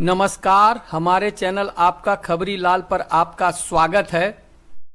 नमस्कार, हमारे चैनल आपका खबरी लाल पर आपका स्वागत है।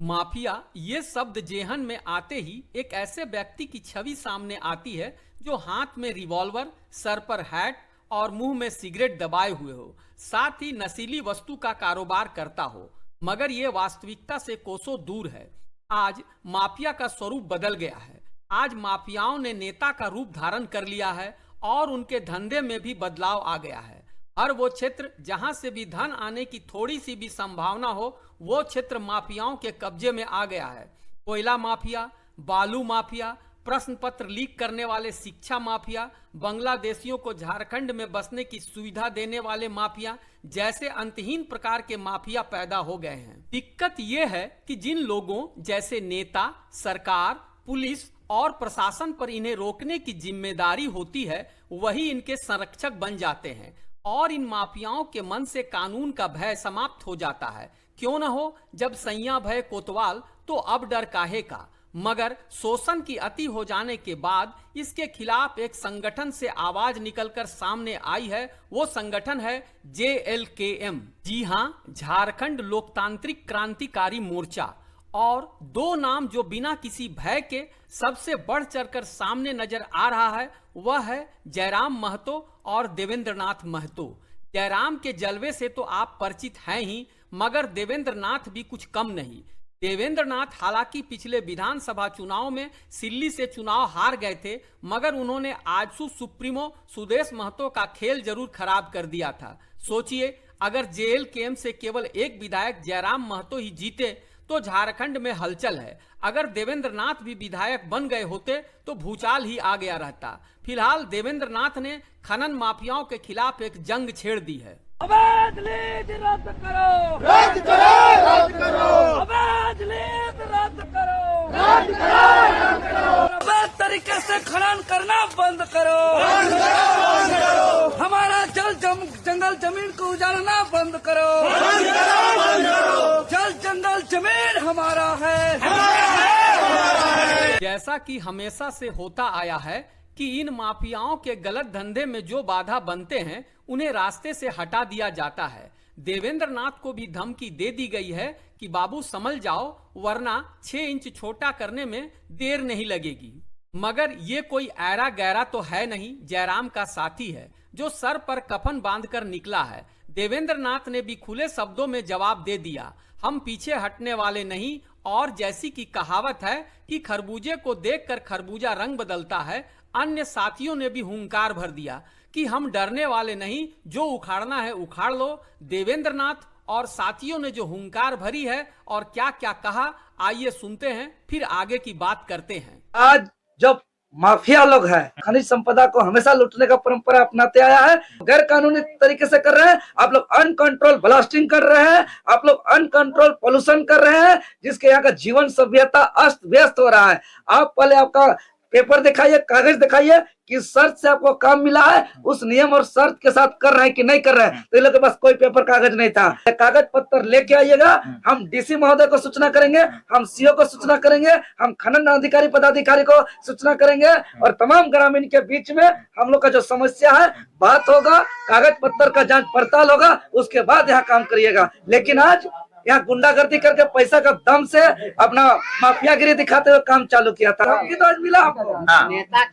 माफिया ये शब्द जेहन में आते ही एक ऐसे व्यक्ति की छवि सामने आती है जो हाथ में रिवॉल्वर, सर पर हैट और मुंह में सिगरेट दबाए हुए हो, साथ ही नशीली वस्तु का कारोबार करता हो। मगर ये वास्तविकता से कोसों दूर है। आज माफिया का स्वरूप बदल गया है। आज माफियाओं ने नेता का रूप धारण कर लिया है और उनके धंधे में भी बदलाव आ गया है। हर वो क्षेत्र जहां से भी धन आने की थोड़ी सी भी संभावना हो, वो क्षेत्र माफियाओं के कब्जे में आ गया है। कोयला माफिया, बालू माफिया, प्रश्न पत्र लीक करने वाले शिक्षा माफिया, बांग्लादेशियों को झारखंड में बसने की सुविधा देने वाले माफिया जैसे अंतहीन प्रकार के माफिया पैदा हो गए हैं। दिक्कत ये है कि जिन लोगों जैसे नेता, सरकार, पुलिस और प्रशासन पर इन्हें रोकने की जिम्मेदारी होती है, वही इनके संरक्षक बन जाते हैं और इन माफियाओं के मन से कानून का भय समाप्त हो जाता है। क्यों न हो, जब सैया भय कोतवाल तो अब डर काहे का। मगर शोषण की अति हो जाने के बाद इसके खिलाफ एक संगठन से आवाज निकलकर सामने आई है। वो संगठन है JLKM। जी हाँ, झारखंड लोकतांत्रिक क्रांतिकारी मोर्चा। और दो नाम जो बिना किसी भय के सबसे बढ़ चढ़कर सामने नजर आ रहा है, वह है जयराम महतो और देवेंद्र नाथ महतो। जयराम के जलवे से तो आप परिचित हैं ही, मगर देवेंद्र नाथ भी कुछ कम नहीं। देवेंद्र नाथ हालांकि पिछले विधानसभा चुनाव में सिल्ली से चुनाव हार गए थे, मगर उन्होंने आजसू सुप्रीमो सुदेश महतो का खेल जरूर खराब कर दिया था। सोचिए, अगर JLKM से केवल एक विधायक जयराम महतो ही जीते तो झारखंड में हलचल है। अगर देवेंद्र नाथ भी विधायक बन गए होते तो भूचाल ही आ गया रहता। फिलहाल देवेंद्र नाथ ने खनन माफियाओं के खिलाफ एक जंग छेड़ दी है। अवैध लीज रद्द करो, रद्द करो, रद्द करो, अवैध लीज रद्द करो, रद्द करो, रद्द करो, अवैध तरीके से खनन करना बंद करो, बंद करो, बंद करो, हमारा जंगल जमीन को उजाड़ना बंद करो, बंद करो, बंद करो, जल जंगल जमीन हमारा है, हमारा है, हमारा है। जैसा कि हमेशा से होता आया है कि इन माफियाओं के गलत धंधे में जो बाधा बनते हैं उन्हें रास्ते से हटा दिया जाता है। देवेंद्र नाथ को भी धमकी दे दी गई है कि बाबू संभल जाओ, वरना 6 इंच छोटा करने में देर नहीं लगेगी। मगर ये कोई ऐरा गैरा तो है नहीं, जयराम का साथी है जो सर पर कफन बांधकर निकला है। देवेंद्र नाथ ने भी खुले शब्दों में जवाब दे दिया, हम पीछे हटने वाले नहीं। और जैसी की कहावत है कि खरबूजे को देखकर खरबूजा रंग बदलता है, अन्य साथियों ने भी हुंकार भर दिया कि हम डरने वाले नहीं, जो उखाड़ना है उखाड़ लो। देवेंद्र नाथ और साथियों ने जो हुंकार भरी है और क्या क्या कहा, आइए सुनते हैं, फिर आगे की बात करते हैं। आज जब माफिया लोग हैं, खनिज संपदा को हमेशा लूटने का परंपरा अपनाते आया है, गैर कानूनी तरीके से कर रहे हैं। आप लोग अनकंट्रोल ब्लास्टिंग कर रहे हैं, आप लोग अनकंट्रोल पोल्यूशन कर रहे हैं, जिसके यहाँ का जीवन सभ्यता अस्त व्यस्त हो रहा है। आप पहले आपका पेपर दिखाइए, कागज दिखाइए कि शर्त से आपको काम मिला है, उस नियम और शर्त के साथ कर रहे हैं कि नहीं कर रहे हैं। तो इन लोगों के पास कोई पेपर कागज नहीं था। कागज पत्र लेके आइएगा, हम DC महोदय को सूचना करेंगे, हम CO को सूचना करेंगे, हम खनन अधिकारी पदाधिकारी को सूचना करेंगे और तमाम ग्रामीण के बीच में हम लोग का जो समस्या है बात होगा, कागज पत्र का जांच पड़ताल होगा, उसके बाद यहाँ काम करिएगा। लेकिन आज यहाँ गुंडागर्दी करके पैसा का दम से अपना माफियागिरी दिखाते हुए काम चालू किया था। धमकी तो आज मिला आपको,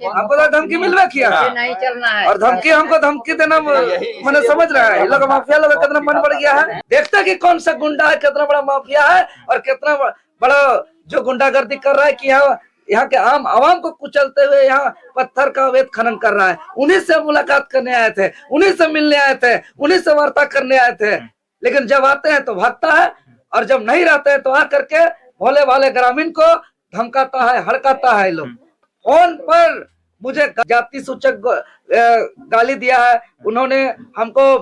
हमको तो धमकी मिलवा किया नहीं चलना है और धमकी हमको धमकी देना मैंने समझ रहा है। लोग माफिया लोग कितना मन बढ़ गया है, देखते कि कौन सा गुंडा है, कितना बड़ा माफिया है और कितना बड़ा जो गुंडागर्दी कर रहा है कि यहाँ के आम आवाम को कुचलते हुए यहाँ पत्थर का अवैध खनन कर रहा है। उन्हीं से मुलाकात करने आए थे, उन्हीं से मिलने आए थे, उन्हीं से वार्ता करने आए थे। लेकिन जब आते हैं तो भागता है और जब नहीं रहते हैं तो आ करके भोले भाले ग्रामीण को धमकाता है, हड़काता है। लोग फोन पर मुझे जाति सूचक गाली दिया है, उन्होंने हमको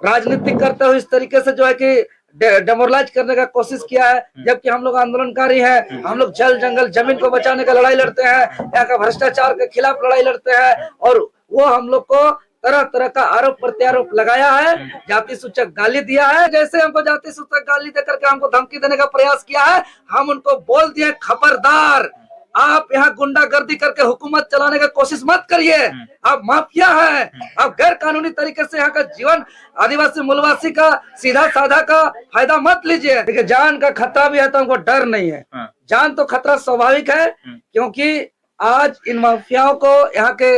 राजनीतिक करते हुए इस तरीके से जो है कि डेमोरलाइज करने का कोशिश किया है, जबकि हम लोग आंदोलनकारी हैं। हम लोग जल जंगल जमीन को बचाने का लड़ाई लड़ते हैं, यहाँ का भ्रष्टाचार के खिलाफ लड़ाई लड़ते हैं और वो हम लोग को तरह तरह का आरोप प्रत्यारोप लगाया है, जाति सूचक गाली दिया है। जैसे हमको जाति सूचक गाली देकर के हमको धमकी देने का प्रयास किया है, हम उनको बोल दिए खबरदार, आप यहाँ गुंडागर्दी करके हुकूमत चलाने की कोशिश मत करिए। आप माफिया है, आप गैर कानूनी तरीके से यहाँ का जीवन आदिवासी मूलवासी का सीधा साधा का फायदा मत लीजिए। देखिए जान का खतरा भी है तो हमको डर नहीं है। जान तो खतरा स्वाभाविक है, क्योंकि आज इन माफियाओं को यहाँ के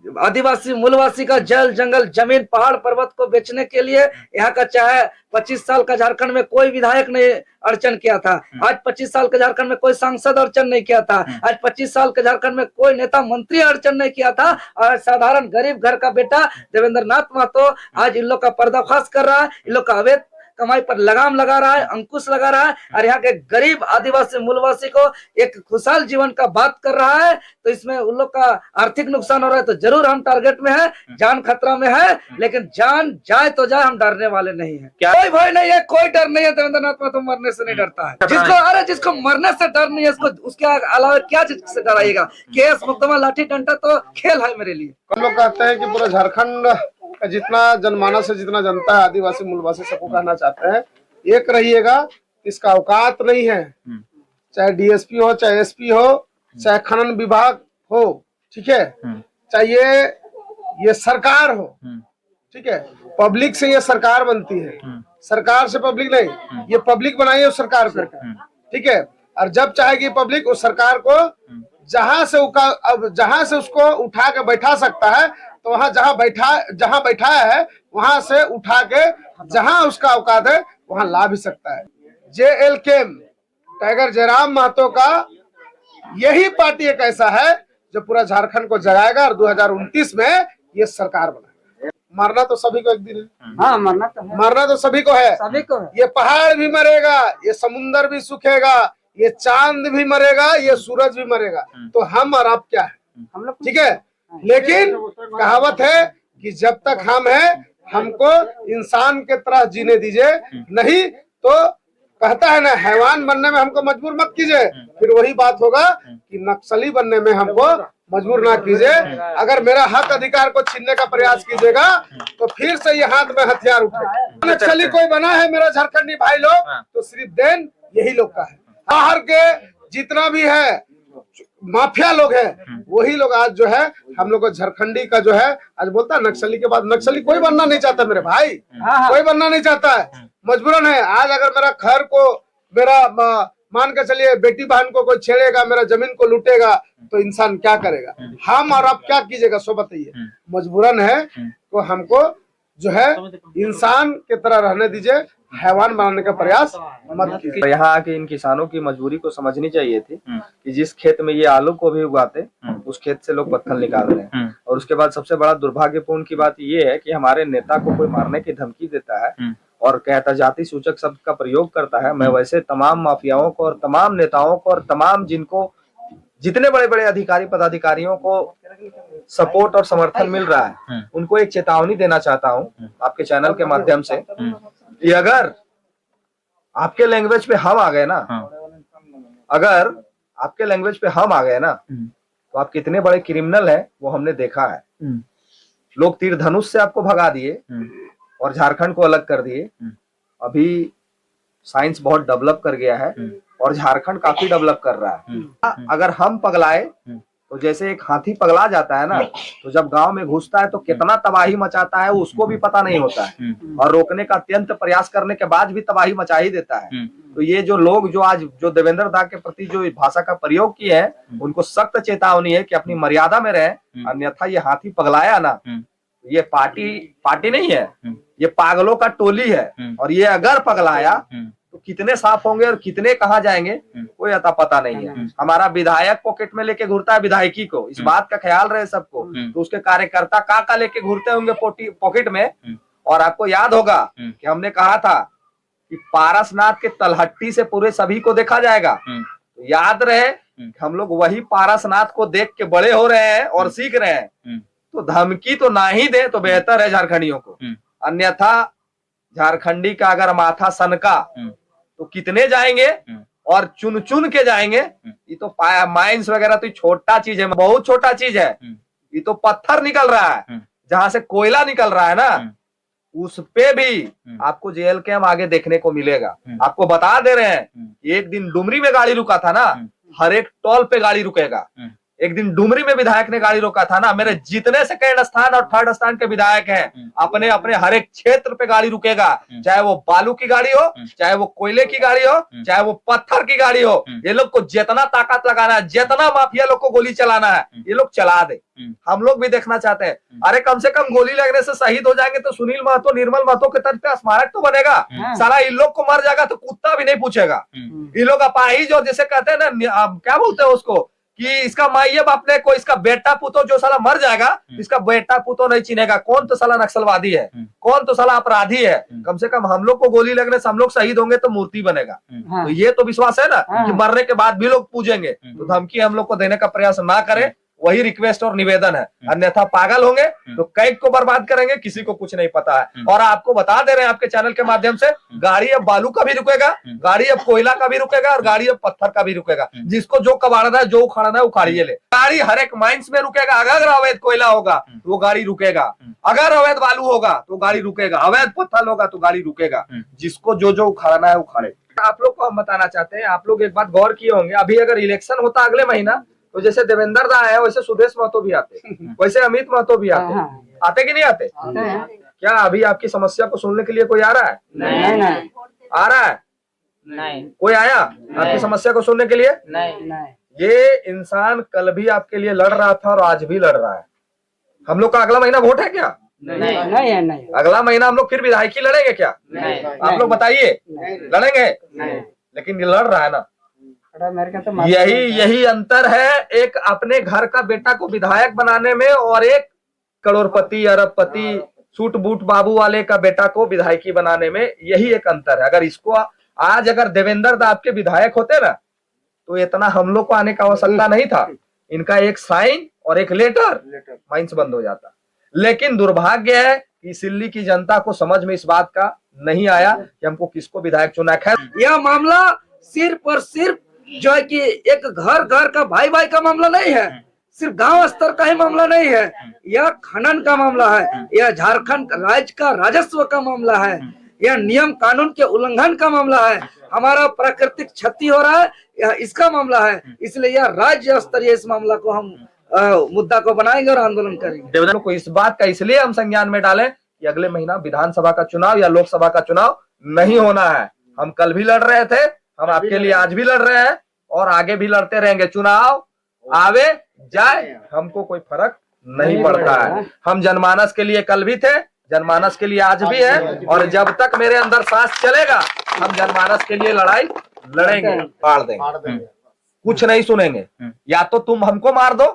आदिवासी मूलवासी का जल जंगल जमीन पहाड़ पर्वत को बेचने के लिए यहाँ का चाहे 25 साल का झारखंड में कोई विधायक ने अड़चन किया था, आज 25 साल के झारखंड में कोई सांसद अड़चन नहीं किया था, आज 25 साल के झारखंड में कोई नेता मंत्री अड़चन नहीं किया था, और साधारण गरीब घर का बेटा देवेंद्र नाथ महतो आज इन लोग का पर्दाफाश कर रहा है, इन लोग का अवैध कमाई पर लगाम लगा रहा है, अंकुश लगा रहा है, और यहाँ के गरीब आदिवासी मूलवासी को एक खुशहाल जीवन का बात कर रहा है। तो इसमें उन लोग का आर्थिक नुकसान हो रहा है, तो जरूर हम टारगेट में है, जान खतरा में है, लेकिन जान जाए तो जाए, हम डरने वाले नहीं है। कोई भय नहीं है, कोई डर नहीं है। देवेंद्र नाथ महतो मरने से नहीं डरता है। जिसको मरने से डर नहीं है, उसको उसके अलावा क्या चीज से डराइएगा। केस मुकदमा लाठी डंडा तो खेल है मेरे लिए। हम लोग कहते हैं कि पूरा झारखंड का जितना जनमानस है, जितना जनता है, आदिवासी मूलवासी, सबको कहना चाहते हैं, एक रहिएगा, इसका औकात नहीं है। चाहे डीएसपी हो, चाहे एसपी हो, चाहे खनन विभाग हो, ठीक है, चाहे ये सरकार हो, ठीक है, पब्लिक से ये सरकार बनती है, सरकार से पब्लिक नहीं, ये पब्लिक बनाई है उस सरकार को, ठीक है। और जब चाहेगी पब्लिक उस सरकार को जहां से उसको उठा के बैठा सकता है, तो वहां जहां बैठाया है वहां से उठा के जहां उसका औकात है वहां ला भी सकता है। JL केम टाइगर जयराम महतो का यही पार्टी एक ऐसा है जो पूरा झारखंड को जगाएगा और 2029 में ये सरकार बनाएगा। मरना तो सभी को एक दिन है। हाँ, मरना तो सभी को है। ये पहाड़ भी मरेगा, ये समुंदर भी सूखेगा, ये चांद भी मरेगा, ये सूरज भी मरेगा, तो हम और आप क्या है, हम लोग ठीक है। लेकिन कहावत है कि जब तक हम हैं हमको इंसान के तरह जीने दीजिए, नहीं तो कहता है ना, हैवान बनने में हमको मजबूर मत कीजिए। फिर वही बात होगा कि नक्सली बनने में हमको मजबूर ना कीजिए। अगर मेरा हक अधिकार को छीनने का प्रयास कीजिएगा तो फिर से ये हाथ में हथियार उठे। नक्सली कोई बना है मेरा झारखंडी भाई लोग, तो सिर्फ देन यही लोग का है। बाहर के जितना भी है माफिया लोग हैं, वही लोग आज जो है हम लोग को झारखंडी का जो है आज बोलता है नक्सली के बाद नक्सली कोई बनना नहीं चाहता मेरे भाई, कोई बनना नहीं चाहता है, मजबूरन है। आज अगर मेरा घर को, मेरा मान के चलिए बेटी बहन को कोई छेड़ेगा, मेरा जमीन को लूटेगा, तो इंसान क्या करेगा? हम और आप क्या कीजिएगा सो बताइए। मजबूरन है तो हमको जो है इंसान की तरह रहने दीजिए, हैवान बनाने का प्रयास मत कीजिए। यहाँ आके इन किसानों की मजबूरी को समझनी चाहिए थी कि जिस खेत में ये आलू को भी उगाते उस खेत से लोग पत्थर निकाल रहे हैं। और उसके बाद सबसे बड़ा दुर्भाग्यपूर्ण की बात ये है कि हमारे नेता को कोई मारने की धमकी देता है और कहता जाति सूचक शब्द का प्रयोग करता है। मैं वैसे तमाम माफियाओं को और तमाम नेताओं को और तमाम जिनको जितने बड़े बड़े अधिकारी पदाधिकारियों को सपोर्ट और समर्थन मिल रहा है, उनको एक चेतावनी देना चाहता हूं आपके चैनल के माध्यम से कि अगर आपके लैंग्वेज पे हम आ गए ना, अगर आपके लैंग्वेज पे हम आ गए ना, तो आप कितने बड़े क्रिमिनल हैं वो हमने देखा है। लोग तीर धनुष से आपको भगा दिए और झारखंड को अलग कर दिए। अभी साइंस बहुत डेवलप कर गया है और झारखंड काफी डेवलप कर रहा है। अगर हम पगलाए तो जैसे एक हाथी पगला जाता है ना, तो जब गांव में घुसता है तो कितना तबाही मचाता है उसको भी पता नहीं होता है, और रोकने का अत्यंत प्रयास करने के बाद भी तबाही मचा ही देता है। तो ये जो लोग जो आज जो देवेंद्र दा के प्रति जो भाषा का प्रयोग किए हैं, उनको सख्त चेतावनी है कि अपनी मर्यादा में रहें, अन्यथा ये हाथी पगलाया ना, ये पार्टी नहीं है, ये पागलों का टोली है। और ये अगर पगलाया तो कितने साफ होंगे और कितने कहाँ जाएंगे कोई अता पता नहीं है। हमारा विधायक पॉकेट में लेके घूरता है विधायकी को, इस बात का ख्याल रहे सबको। तो उसके कार्यकर्ता का लेके घूरते होंगे पॉकेट में। और आपको याद होगा कि हमने कहा था कि पारसनाथ के तलहट्टी से पूरे सभी को देखा जाएगा। तो याद रहे हम लोग वही पारसनाथ को देख के बड़े हो रहे हैं और सीख रहे हैं। तो धमकी तो ना ही दे तो बेहतर है झारखंडियों को, अन्यथा झारखंडी का अगर माथा सनका तो कितने जाएंगे और चुन चुन के जाएंगे। ये तो माइंस वगैरह तो छोटा चीज है, बहुत छोटा चीज है। ये तो पत्थर निकल रहा है, जहां से कोयला निकल रहा है ना, उस पे भी आपको जेल कैम आगे देखने को मिलेगा। आपको बता दे रहे हैं, एक दिन डुमरी में गाड़ी रुका था ना, हर एक टोल पे गाड़ी रुकेगा। एक दिन डुमरी में विधायक ने गाड़ी रोका था ना, मेरे जितने सेकंड स्थान और थर्ड स्थान के विधायक हैं अपने अपने हर एक क्षेत्र पे गाड़ी रुकेगा, चाहे वो बालू की गाड़ी हो, चाहे वो कोयले की गाड़ी हो, चाहे वो पत्थर की गाड़ी हो। ये लोग को जितना ताकत लगाना है, जितना माफिया लोग को गोली चलाना है, ये लोग चला दे। हम लोग भी देखना चाहते हैं। अरे कम से कम गोली लगने से शहीद हो जाएंगे तो सुनील महतो, निर्मल महतो के तर्ज पे स्मारक तो बनेगा। सारा इन लोग को मर जाएगा तो कुत्ता भी नहीं पूछेगा। ये लोग अपाहिज और जैसे कहते हैं ना, क्या बोलते हैं उसको, कि इसका माई बाप ने को इसका बेटा पुतो जो साला मर जाएगा, इसका बेटा पुतो नहीं चिनेगा। कौन तो साला नक्सलवादी है, कौन तो साला अपराधी है। कम से कम हम लोग को गोली लगने से हम लोग शहीद होंगे तो मूर्ति बनेगा। तो ये तो विश्वास है ना कि मरने के बाद भी लोग पूजेंगे। तो धमकी हम लोग को देने का प्रयास ना करें, वही रिक्वेस्ट और निवेदन है। अन्यथा पागल होंगे तो कैग को बर्बाद करेंगे, किसी को कुछ नहीं पता है। और आपको बता दे रहे हैं आपके चैनल के माध्यम से, गाड़ी अब बालू का भी रुकेगा, गाड़ी अब कोयला का भी रुकेगा और गाड़ी अब पत्थर का भी रुकेगा। जिसको जो कबाड़ना है, जो उखाड़ना है, उखाड़िए ले। गाड़ी हर एक माइंस में रुकेगा। अगर अवैध कोयला होगा तो वो गाड़ी रुकेगा, अगर अवैध बालू होगा तो गाड़ी रुकेगा, अवैध पत्थर होगा तो गाड़ी रुकेगा। जिसको जो जो उखाड़ना है उखाड़े। आप लोग को हम बताना चाहते हैं, आप लोग एक बात गौर किए होंगे, अभी अगर इलेक्शन होता अगले महीना तो जैसे देवेंद्र दा है वैसे सुदेश महतो भी आते, वैसे अमित महतो भी आते कि नहीं आते? क्या अभी आपकी समस्या को सुनने के लिए कोई आ रहा है? नहीं। आ रहा है? नहीं। कोई आया आपकी समस्या को सुनने के लिए? नहीं। ये इंसान कल भी आपके लिए लड़ रहा था और आज भी लड़ रहा है। हम लोग का अगला महीना वोट है क्या? नहीं। अगला महीना हम लोग फिर विधायकी लड़ेंगे क्या? आप लोग बताइए, लड़ेंगे? लेकिन ये लड़ रहा है ना। यही अंतर है एक अपने घर का बेटा को विधायक बनाने में और एक करोड़पति, अरबपति, सूट बूट बाबू वाले का बेटा को विधायकी बनाने में। यही एक अंतर है। अगर इसको आज अगर देवेंद्र दा आपके विधायक होते ना तो इतना हम लोग को आने का आवश्यकता नहीं था। इनका एक साइन और एक लेटर माइंस बंद हो जाता। लेकिन दुर्भाग्य है कि सिल्ली की जनता को समझ में इस बात का नहीं आया कि हमको किसको विधायक चुना। खैर, यह मामला सिर्फ और सिर्फ जो है कि एक घर का भाई का मामला नहीं है, सिर्फ गांव स्तर का ही मामला नहीं है, यह खनन का मामला है, यह झारखंड राज्य का राजस्व का मामला है, यह नियम कानून के उल्लंघन का मामला है, हमारा प्राकृतिक क्षति हो रहा है, यह इसका मामला है। इसलिए यह राज्य स्तरीय इस मामला को हम मुद्दा को बनाएंगे और आंदोलन करेंगे। देवेंद्र को इस बात का इसलिए हम संज्ञान में डालें कि अगले महीना विधानसभा का चुनाव या लोकसभा का चुनाव नहीं होना है। हम कल भी लड़ रहे थे, हम आपके लिए आज भी लड़ रहे हैं और आगे भी लड़ते रहेंगे। चुनाव आवे जाए हमको कोई फर्क नहीं पड़ता है। हम जनमानस के लिए कल भी थे, जनमानस के लिए आज भी है और जब तक मेरे अंदर सांस चलेगा हम जनमानस के लिए लड़ाई लड़ेंगे, फाड़ देंगे, कुछ नहीं सुनेंगे। या तो तुम हमको मार दो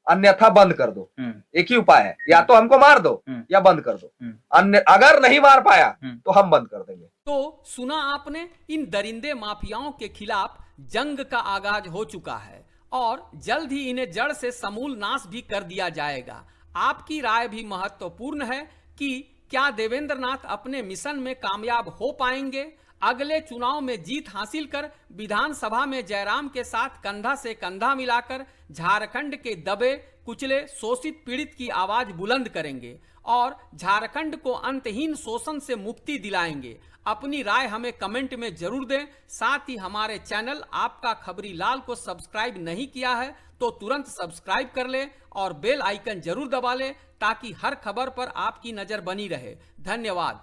अन्यथा बंद कर दो। एक ही उपाय है, या तो हमको मार दो या बंद कर दो। अन्य अगर नहीं मार पाया तो हम बंद कर देंगे। तो सुना आपने, इन दरिंदे माफियाओं के खिलाफ जंग का आगाज हो चुका है और जल्द ही इन्हें जड़ से समूल नाश भी कर दिया जाएगा। आपकी राय भी महत्वपूर्ण है कि क्या देवेंद्र नाथ अपने मिशन में कामयाब हो पाएंगे? अगले चुनाव में जीत हासिल कर विधानसभा में जयराम के साथ कंधा से कंधा मिलाकर झारखंड के दबे कुचले शोषित पीड़ित की आवाज बुलंद करेंगे और झारखंड को अंतहीन शोषण से मुक्ति दिलाएंगे। अपनी राय हमें कमेंट में जरूर दें। साथ ही हमारे चैनल आपका खबरी लाल को सब्सक्राइब नहीं किया है तो तुरंत सब्सक्राइब कर ले और बेल आइकन जरूर दबा ले ताकि हर खबर पर आपकी नजर बनी रहे। धन्यवाद।